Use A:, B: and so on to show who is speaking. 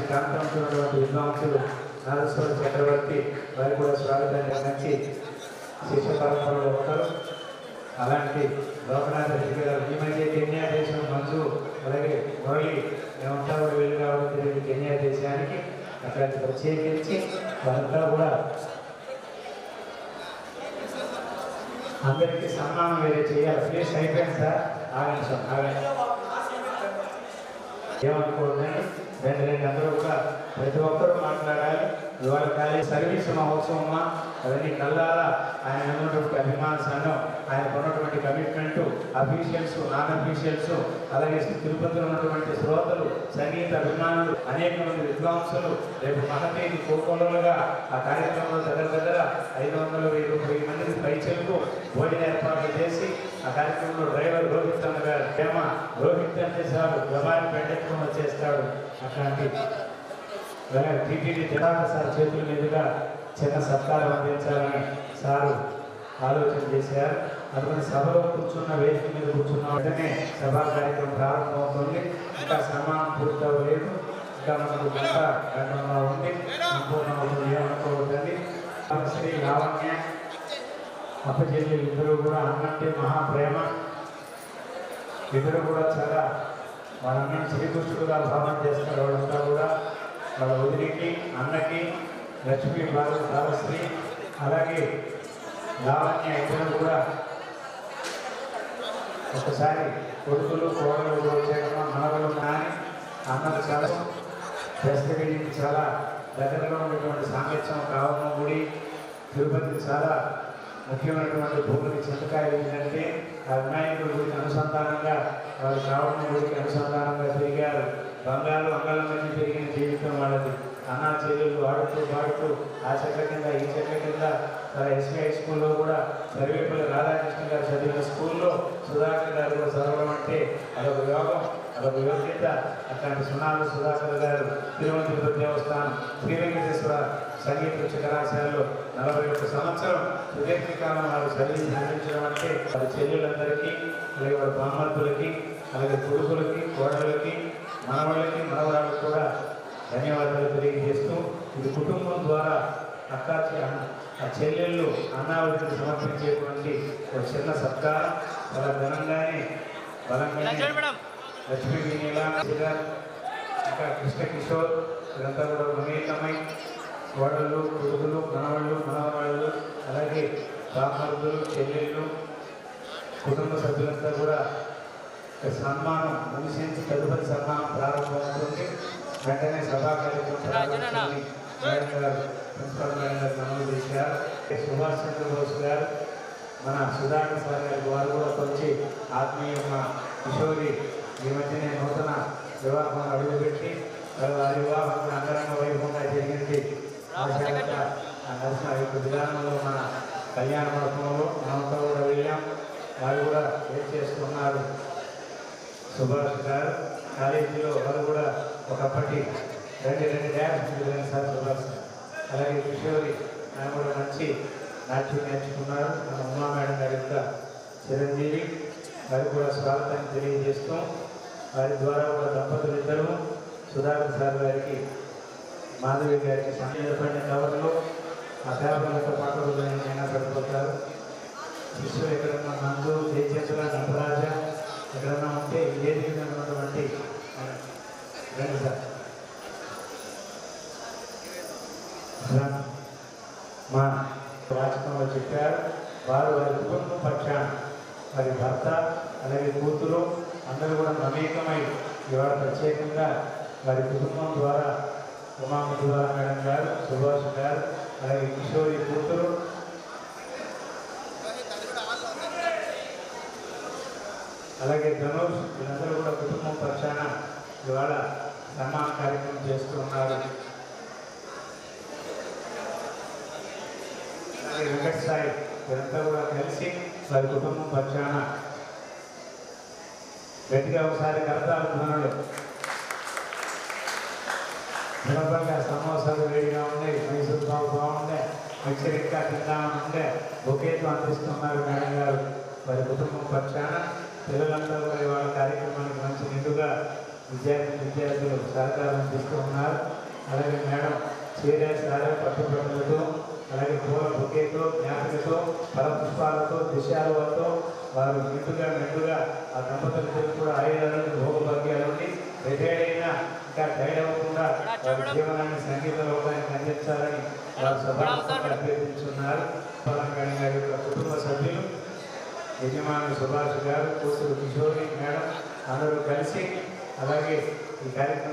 A: ప్రాంతంలో ఉన్నటువంటి విద్వాంసులు నాగేశ్వర చక్రవర్తి వారు కూడా స్వాగతాన్ని అందించి శిష్య పరంపరలో ఉంటారు. అలాంటి లోకనాథ రెడ్డి గారు ఈ మధ్య కెన్యా దేశం మంజు అలాగే మురళి మేమంతా కూడా వెళ్ళి రావడం జరిగింది కెన్యా దేశానికి. అక్కడికి ప్రత్యేకించి వారంతా కూడా అందరికీ సన్మానం వేరే చేయాలి. ప్లీజ్ అయిపోయింది సార్, ఆగండి సార్, ఆగండి, ఏమనుకోండి. రెండు అందరూ కూడా ప్రతి ఒక్కరూ మాట్లాడాలి. ఇవాళ కాలేజ్ సర్వీస్ మహోత్సవం అవన్నీ కల్లారా ఆయన ఉన్నటువంటి అభిమాన సంఘం, ఆయనకు ఉన్నటువంటి కమిట్మెంటు, అఫీషియల్స్, నాన్ అఫీషియల్స్, అలాగే తిరుపతిలో ఉన్నటువంటి శ్రోతలు, సంగీత అభిమానులు, అనేక మంది విద్వాంసులు రేపు మహతేది కోకొలలుగా ఆ కార్యక్రమంలో దగ్గర 500-1000 మందికి పైచలకు భోజన ఏర్పాట్లు చేసి ఆ కార్యక్రమంలో డ్రైవర్ రోహిత్ అన్న గారు ప్రేమ రోహిత్ అంటే సార్ గమాని పెండెత్తుకొని వచ్చేస్తాడు. అట్లాంటి టీటీడీ జనార్దన్ సార్ చేతుల మీదుగా చిన్న సత్కారం అందించాలని సారు ఆలోచన చేశారు. అందుకని సభలో కూర్చున్న వేదిక మీద కూర్చున్న వెంటనే సభా కార్యక్రమం ప్రారంభమవుతుంది. ఇంకా సన్మానం పూర్తవలేదు, ఇంకా మనకు గంటలో ఉంది, సంపూర్ణమవుతుంది, ఏమనుకోవద్దండి. శ్రీ లావణ్య అప్పచెల్లి ఇద్దరు కూడా అన్నంటే మహాప్రేమ. ఇద్దరు కూడా చాలా వాళ్ళని శ్రీకృష్ణుడుగా భావన చేస్తారు. వాళ్ళంతా కూడా వాళ్ళ వదిలికి, అన్నకి, లక్ష్మీ భారశ్రీ అలాగే లావణ్య ఇద్దరు కూడా ఒకసారి కొడుకులు కోడలు చేయడం మనవలు కానీ అన్నలు చాలా దస్తగిరికి చాలా దగ్గరలో ఉన్నటువంటి సాంగత్యం కావడం గుడి తిరుపతికి చాలా ముఖ్యమైనటువంటి భూమికి చింతకాయలు ఏంటంటే ఆ వినాయకుడి గుడికి అనుసంధానంగా వారు కావడం గుడికి అనుసంధానంగా పెరిగారు. బంగారు అంగాల మధ్య పెరిగిన జీవితం వాళ్ళది. అన్నా చెల్లెలు పాడుతూ ఆ చెట్ల కింద ఈ చెట్ల కింద తన ఎస్బీఐ స్కూల్లో కూడా సర్వేపల్లి రాధాకృష్ణ గారు చదివిన స్కూల్లో సుధాకర్ గారు కూడా చదవడం అంటే అదొక యోగం, అదొక యోగ్యత. అట్లాంటి సునాలు సుధాకర్ గారు తిరుమల తిరుపతి దేవస్థానం శ్రీ వెంకటేశ్వర సంగీత ఉచ్చ కళాశాలలో 41 సంవత్సరం సుదీర్ఘకాలం వారు చదివి అందించడం అంటే వారి చెల్లెలందరికీ అలాగే వారి బామర్తులకి అలాగే కొడుకులకి కోడళ్ళకి మనవాళ్ళకి మనవరాళ్ళకి కూడా ధన్యవాదాలు తెలియజేస్తూ ఇది కుటుంబం ద్వారా ఆ చెల్లెళ్ళు అన్నావతికి సమర్పించేటువంటి ఒక చిన్న సత్కారం. చాలా ఘనంగానే బలంగానే లక్ష్మీ వినీలా ఇంకా కృష్ణ కిషోర్ ఇదంతా కూడా మమేకమై కోడళ్ళు, కొడుకులు, మనవాళ్ళు, మనవరాళ్ళు అలాగే బామర్దులు, చెల్లెళ్ళు, కుటుంబ సభ్యులంతా కూడా సన్మానం ముగిసించి తదుపరి సన్మానం ప్రారంభమవుతుంది. వెంటనే సభా కార్యక్రమం ప్రారంభించాలని ప్రిన్సిపల్ మేడం గారు మనవి చేశారు. సుభాష్ చంద్రబోస్ గారు, మన సుధాకర్ సార్ గారి వారు కూడా వచ్చి ఆత్మీయ కిషోరి ఈ మధ్యనే నూతన వివాహం అడుగుపెట్టి వారి వివాహం అంగరంగ వైభవంగా జరిగింది. నరసింహ యొక్క విధానంలో మన కళ్యాణ మండపంలో మనతో కూడా వెళ్ళాం. వారు కూడా ఏం చేసుకున్నారు. సుభాష్ గారు కాలేజీలో వారు కూడా ఒకప్పటి రెండు డ్యాన్స్ సార్ సుభాష్ గారు. అలాగే కిషోరి ఆయన కూడా మంచి నాట్యం నేర్చుకున్నారు. మన ఉమా మేడం గారి యొక్క చిరంజీవి వారికి కూడా స్వాగతాన్ని తెలియజేస్తాం. వారి ద్వారా కూడా దంపతులు ఇద్దరు సుధాకర్ సార్ గారికి మాధవి గారికి సంబంధించిన కవర్లో ఆ పేపర్లతో పాటు అయినా పడిపోతారు. శిష్యులు ఎక్కడన్నా నందు జయచేతుల నటరాజ ఎక్కడన్నా ఉంటే ఏది ఉన్నటువంటి రండి సార్. మా రాజకంలో చెప్పారు వారు వారి కుటుంబం పక్షాన వారి భర్త అలాగే కూతురు అందరూ కూడా మమేకమై ఇవాళ ప్రత్యేకంగా వారి కుటుంబం ద్వారా ఉమామతి ద్వారా మేడం గారు, సుభాష్ గారు అలాగే కిషోరి కూతురు అలాగే ధనుష్ వీళ్ళందరూ కూడా కుటుంబం పక్షాన ఇవాళ సన్మాన కార్యక్రమం చేస్తున్నారు. అలాగే వెంకట సాయి వీరంతా కూడా కలిసి వారి కుటుంబం పక్షాన గట్టిగా ఒకసారి కడతారు ధనులు. సులభంగా సమోసాలు వేడిగా ఉన్నాయి, మైసూర్ బాబు బాగుండే, మిక్సర్ ఇంకా తిందామని ఉండే బొకేతో అందిస్తున్నారు మేడం గారు వారి కుటుంబం పక్షాన. పిల్లలందరూ కూడా ఇవాళ కార్యక్రమానికి మంచి నిండుగా విద్యార్థులు సహకారం అందిస్తూ ఉన్నారు. అలాగే మేడం చీరేసారా పట్టుబడులతో, అలాగే పూల బొకేతో, జ్ఞాపికతో, ఫలపుష్పాలతో, దిశాలతో వారు మెండుగా ఆ దంపతులు కూడా ఆయుధాలను భోగభాగ్యాలని రిటైర్డ్ ఇంకా టైర్డ్ అవ్వకుండా వారి జీవనాన్ని సంగీత లోకానికి అందించాలని వారు సభాముఖంగా అభ్యర్థించున్నారు. తెలంగాణ గారి యొక్క కుటుంబ సభ్యులు, యజమాని సుభాష్ గారు, కూతురు కిషోరి మేడం అందరూ కలిసి అలాగే ఈ కార్యక్రమం